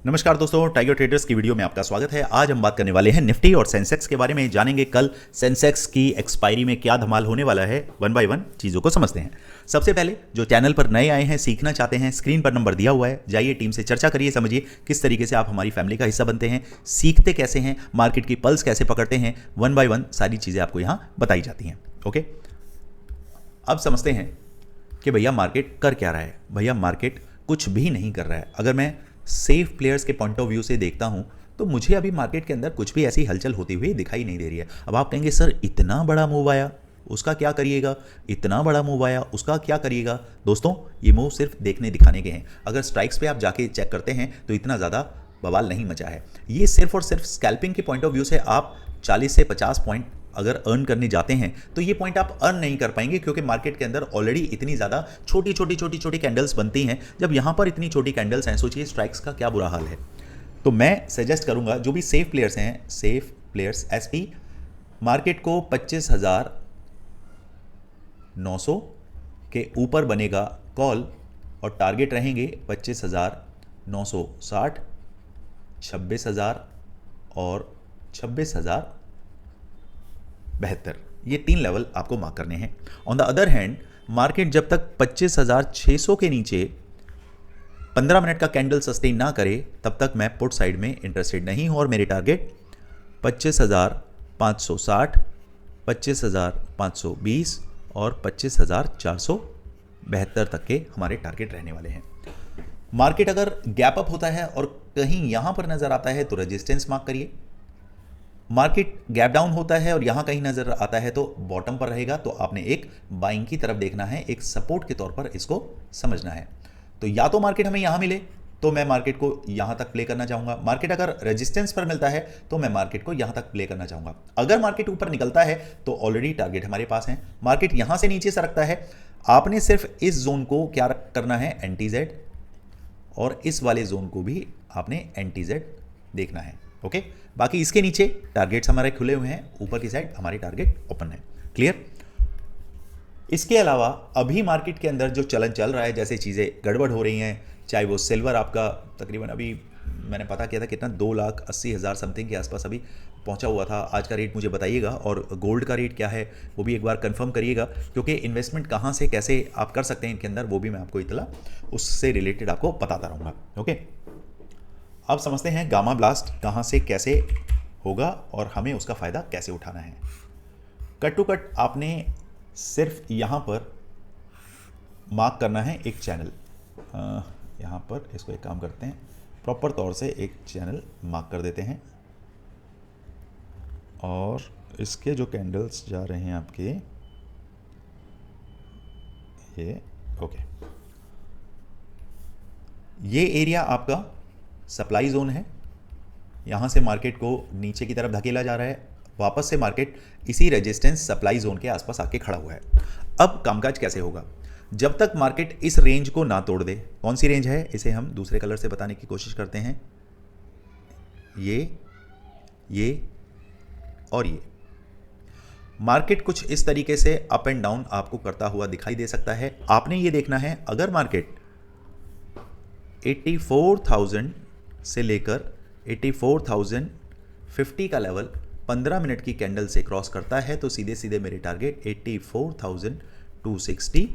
नमस्कार दोस्तों, tiger traders की वीडियो में आपका स्वागत है। आज हम बात करने वाले हैं निफ्टी और सेंसेक्स के बारे में। जानेंगे कल सेंसेक्स की एक्सपायरी में क्या धमाल होने वाला है। वन बाय वन चीज़ों को समझते हैं। सबसे पहले जो चैनल पर नए आए हैं, सीखना चाहते हैं, स्क्रीन पर नंबर दिया हुआ है, जाइए टीम से चर्चा करिए, समझिए किस तरीके से आप हमारी फैमिली का हिस्सा बनते हैं, सीखते कैसे हैं, मार्केट की पल्स कैसे पकड़ते हैं। वन बाय वन सारी चीज़ें आपको यहाँ बताई जाती हैं। ओके, अब समझते हैं कि भैया मार्केट कर क्या रहा है। भैया मार्केट कुछ भी नहीं कर रहा है। अगर मैं सेफ प्लेयर्स के पॉइंट ऑफ व्यू से देखता हूं तो मुझे अभी मार्केट के अंदर कुछ भी ऐसी हलचल होती हुई दिखाई नहीं दे रही है। अब आप कहेंगे सर इतना बड़ा मूव आया उसका क्या करिएगा, इतना बड़ा मूव आया उसका क्या करिएगा। दोस्तों ये मूव सिर्फ देखने दिखाने के हैं। अगर स्ट्राइक्स पे आप जाके चेक करते हैं तो इतना ज़्यादा बवाल नहीं मचा है। ये सिर्फ और सिर्फ स्कैल्पिंग के पॉइंट ऑफ व्यू से आप 40 से 50 पॉइंट अगर अर्न करने जाते हैं तो ये पॉइंट आप अर्न नहीं कर पाएंगे, क्योंकि मार्केट के अंदर ऑलरेडी इतनी ज़्यादा छोटी छोटी कैंडल्स बनती हैं। जब यहाँ पर इतनी छोटी कैंडल्स हैं, सोचिए स्ट्राइक्स का क्या बुरा हाल है। तो मैं सजेस्ट करूंगा जो भी सेफ प्लेयर्स हैं, सेफ प्लेयर्स एसपी, मार्केट को 25,900 के ऊपर बनेगा कॉल और टारगेट रहेंगे 25,960, 26,000 और 26,072। ये 3 लेवल आपको मार्क करने हैं। On the other hand market जब तक 25,600 के नीचे 15 मिनट का कैंडल सस्टेन ना करे तब तक मैं पुट साइड में इंटरेस्टेड नहीं हूं और मेरे टारगेट 25,560, 25,520 और 25,472 तक के हमारे टारगेट रहने वाले हैं। मार्केट अगर गैप अप होता है और कहीं यहां पर नजर आता है तो रेजिस्टेंस मार्क करिए। मार्केट गैप डाउन होता है और यहां कहीं नजर आता है तो बॉटम पर रहेगा, तो आपने एक बाइंग की तरफ देखना है, एक सपोर्ट के तौर पर इसको समझना है। तो या तो मार्केट हमें यहां मिले तो मैं मार्केट को यहां तक प्ले करना चाहूंगा। मार्केट अगर रेजिस्टेंस पर मिलता है तो मैं मार्केट को यहां तक प्ले करना चाहूंगा। अगर मार्केट ऊपर निकलता है तो ऑलरेडी टारगेट हमारे पास है। मार्केट यहां से नीचे सरकता है, आपने सिर्फ इस जोन को क्या करना है, एंटी जेड, और इस वाले जोन को भी आपने एंटी जेड देखना है। ओके, बाकी इसके नीचे टारगेट्स हमारे खुले हुए हैं, ऊपर की साइड हमारी टारगेट ओपन है। क्लियर। इसके अलावा अभी मार्केट के अंदर जो चलन चल रहा है, जैसे चीज़ें गड़बड़ हो रही हैं, चाहे वो सिल्वर आपका तकरीबन अभी मैंने पता किया था कितना 2,80,000 समथिंग के आसपास अभी पहुंचा हुआ था। आज का रेट मुझे बताइएगा, और गोल्ड का रेट क्या है वो भी एक बार कंफर्म करिएगा, क्योंकि इन्वेस्टमेंट कहाँ से कैसे आप कर सकते हैं इनके अंदर वो भी मैं आपको इतला उससे रिलेटेड आपको बताता रहूँगा। ओके, अब समझते हैं गामा ब्लास्ट कहाँ से कैसे होगा और हमें उसका फ़ायदा कैसे उठाना है। कट टू कट आपने सिर्फ यहाँ पर मार्क करना है एक चैनल। यहाँ पर इसको एक काम करते हैं, प्रॉपर तौर से एक चैनल मार्क कर देते हैं और इसके जो कैंडल्स जा रहे हैं आपके ये, ओके, ये एरिया आपका सप्लाई जोन है। यहाँ से मार्केट को नीचे की तरफ धकेला जा रहा है, वापस से मार्केट इसी रेजिस्टेंस सप्लाई जोन के आसपास आके खड़ा हुआ है। अब कामकाज कैसे होगा, जब तक मार्केट इस रेंज को ना तोड़ दे। कौन सी रेंज है, इसे हम दूसरे कलर से बताने की कोशिश करते हैं। ये और ये मार्केट कुछ इस तरीके से अप एंड डाउन आपको करता हुआ दिखाई दे सकता है। आपने ये देखना है, अगर मार्केट 84,000 से लेकर 84,050 का लेवल 15 मिनट की कैंडल से क्रॉस करता है तो सीधे सीधे मेरे टारगेट 84,260,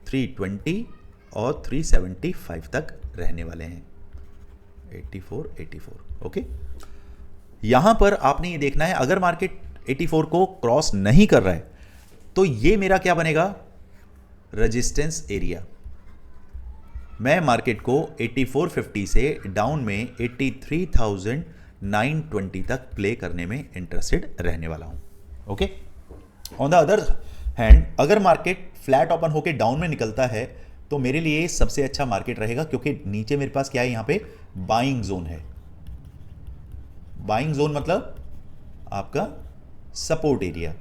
320 और 375 तक रहने वाले हैं। 84। ओके, यहां पर आपने ये देखना है, अगर मार्केट 84 को क्रॉस नहीं कर रहा है तो ये मेरा क्या बनेगा, रेजिस्टेंस एरिया। मैं मार्केट को 8450 से डाउन में 83,920 तक प्ले करने में इंटरेस्टेड रहने वाला हूं। Okay, on the other hand अगर मार्केट फ्लैट ओपन होकर डाउन में निकलता है तो मेरे लिए सबसे अच्छा मार्केट रहेगा, क्योंकि नीचे मेरे पास क्या है, यहां पे बाइंग जोन है। बाइंग जोन मतलब आपका सपोर्ट एरिया।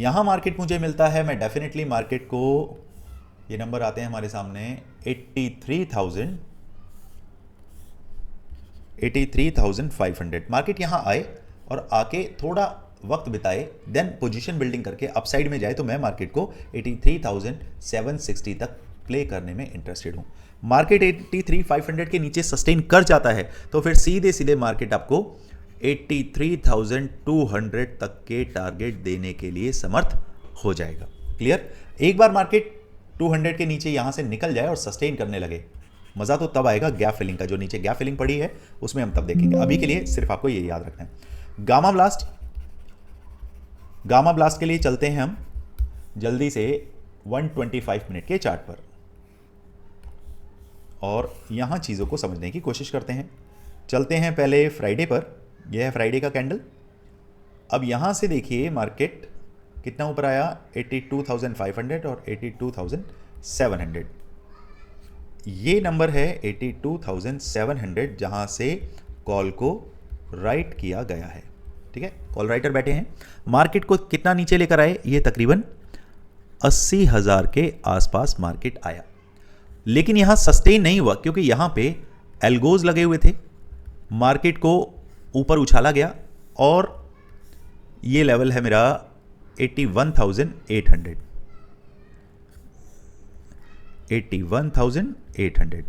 यहां मार्केट मुझे मिलता है, मैं डेफिनेटली मार्केट को, ये नंबर आते हैं हमारे सामने 83,500। मार्केट यहां आए और आके थोड़ा वक्त बिताए, देन पोजीशन बिल्डिंग करके अपसाइड में जाए तो मैं मार्केट को 83,760 तक प्ले करने में इंटरेस्टेड हूँ। मार्केट 83,500 के नीचे सस्टेन कर जाता है तो फिर सीधे सीधे मार्केट आपको 83,200 तक के टारगेट देने के लिए समर्थ हो जाएगा। क्लियर? एक बार मार्केट 200 के नीचे यहां से निकल जाए और सस्टेन करने लगे, मज़ा तो तब आएगा गैप फिलिंग का। जो नीचे गैप फिलिंग पड़ी है उसमें हम तब देखेंगे। अभी के लिए सिर्फ आपको ये याद रखना है। गामा ब्लास्ट के लिए चलते हैं हम जल्दी से 125 मिनट के चार्ट पर और यहां चीज़ों को समझने की कोशिश करते हैं। चलते हैं पहले फ्राइडे पर। यह है फ्राइडे का कैंडल। अब यहां से देखिए मार्केट कितना ऊपर आया, 82,500 और 82,700। ये नंबर है 82,700 जहां से कॉल को राइट किया गया है। ठीक है, कॉल राइटर बैठे हैं। मार्केट को कितना नीचे लेकर आए, ये तकरीबन 80,000 के आसपास मार्केट आया, लेकिन यहां सस्टेन नहीं हुआ क्योंकि यहां पे एल्गोज लगे हुए थे। मार्केट को ऊपर उछाला गया और ये लेवल है मेरा 81,800। 81,800।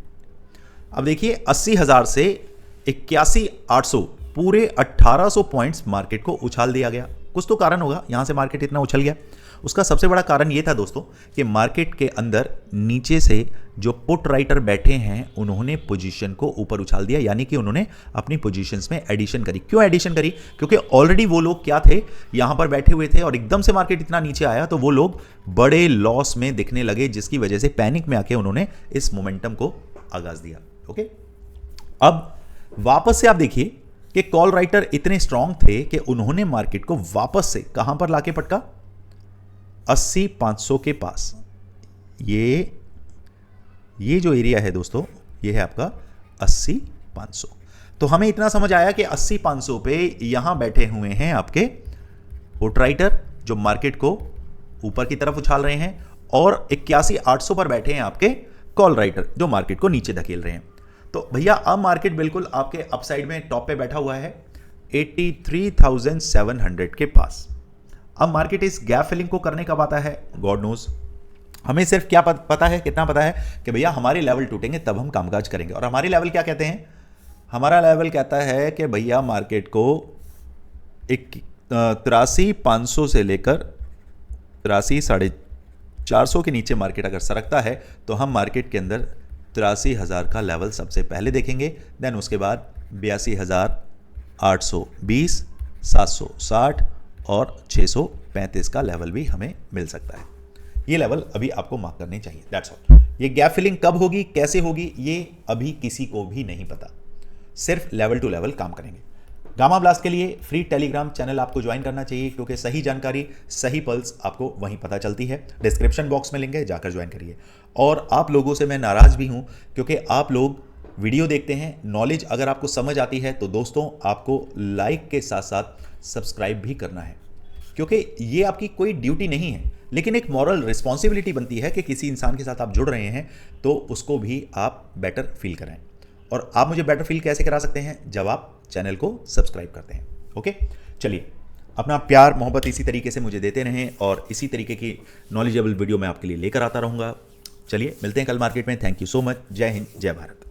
अब देखिए 80,000 से 81,800 पूरे 1,800 पॉइंट्स मार्केट को उछाल दिया गया। कुछ तो कारण होगा यहां से मार्केट इतना उछल गया। उसका सबसे बड़ा कारण यह था दोस्तों कि मार्केट के अंदर नीचे से जो पुट राइटर बैठे हैं उन्होंने पोजीशन को ऊपर उछाल दिया, यानी कि उन्होंने अपनी पोजीशंस में एडिशन करी। क्यों एडिशन करी? क्योंकि ऑलरेडी वो लोग क्या थे, यहां पर बैठे हुए थे और एकदम से मार्केट इतना नीचे आया तो वो लोग बड़े लॉस में दिखने लगे, जिसकी वजह से पैनिक में आके उन्होंने इस मोमेंटम को आगाज दिया। ओके, अब वापस से आप देखिए कि कॉल राइटर इतने स्ट्रांग थे कि उन्होंने मार्केट को वापस से कहां पर लाके पटका, 80,500 के पास। ये जो एरिया है दोस्तों, ये है आपका 80,500। तो हमें इतना समझ आया कि 80,500 पे यहां बैठे हुए हैं आपके पुट राइटर जो मार्केट को ऊपर की तरफ उछाल रहे हैं, और 81,800 पर बैठे हैं आपके कॉल राइटर जो मार्केट को नीचे धकेल रहे हैं। तो भैया अब मार्केट बिल्कुल आपके अपसाइड में टॉप पे बैठा हुआ है 83,700 के पास। अब मार्केट इस गैप फिलिंग को करने कब आता है, गॉड नोज। हमें सिर्फ क्या पता है, कितना पता है कि भैया हमारे लेवल टूटेंगे तब हम कामकाज करेंगे। और हमारे लेवल क्या कहते हैं, हमारा लेवल कहता है कि भैया मार्केट को 83,500 से लेकर 83,450 के नीचे मार्केट अगर सरकता है तो हम मार्केट के अंदर 83,000 का लेवल सबसे पहले देखेंगे। देन उसके बाद 82,820, 760 और 635 का लेवल भी हमें मिल सकता है। ये लेवल अभी आपको मार्क करने चाहिए। That's all. ये गैप फिलिंग कब होगी, कैसे होगी, ये अभी किसी को भी नहीं पता। सिर्फ लेवल टू लेवल काम करेंगे। गामा ब्लास्ट के लिए फ्री टेलीग्राम चैनल आपको ज्वाइन करना चाहिए, क्योंकि सही जानकारी, सही पल्स आपको वहीं पता चलती है। डिस्क्रिप्शन बॉक्स में लिंक है, जाकर ज्वाइन करिए। और आप लोगों से मैं नाराज़ भी हूं क्योंकि आप लोग वीडियो देखते हैं, नॉलेज अगर आपको समझ आती है तो दोस्तों आपको लाइक के साथ साथ सब्सक्राइब भी करना है, क्योंकि ये आपकी कोई ड्यूटी नहीं है, लेकिन एक मॉरल रिस्पॉन्सिबिलिटी बनती है कि किसी इंसान के साथ आप जुड़ रहे हैं तो उसको भी आप बेटर फील कराएं। और आप मुझे बेटर फील कैसे करा सकते हैं, जब आप चैनल को सब्सक्राइब करते हैं। ओके, चलिए, अपना प्यार मोहब्बत इसी तरीके से मुझे देते रहें और इसी तरीके की नॉलेजेबल वीडियो मैं आपके लिए लेकर आता रहूँगा। चलिए मिलते हैं कल मार्केट में। Thank you so much. जय हिंद, जय भारत।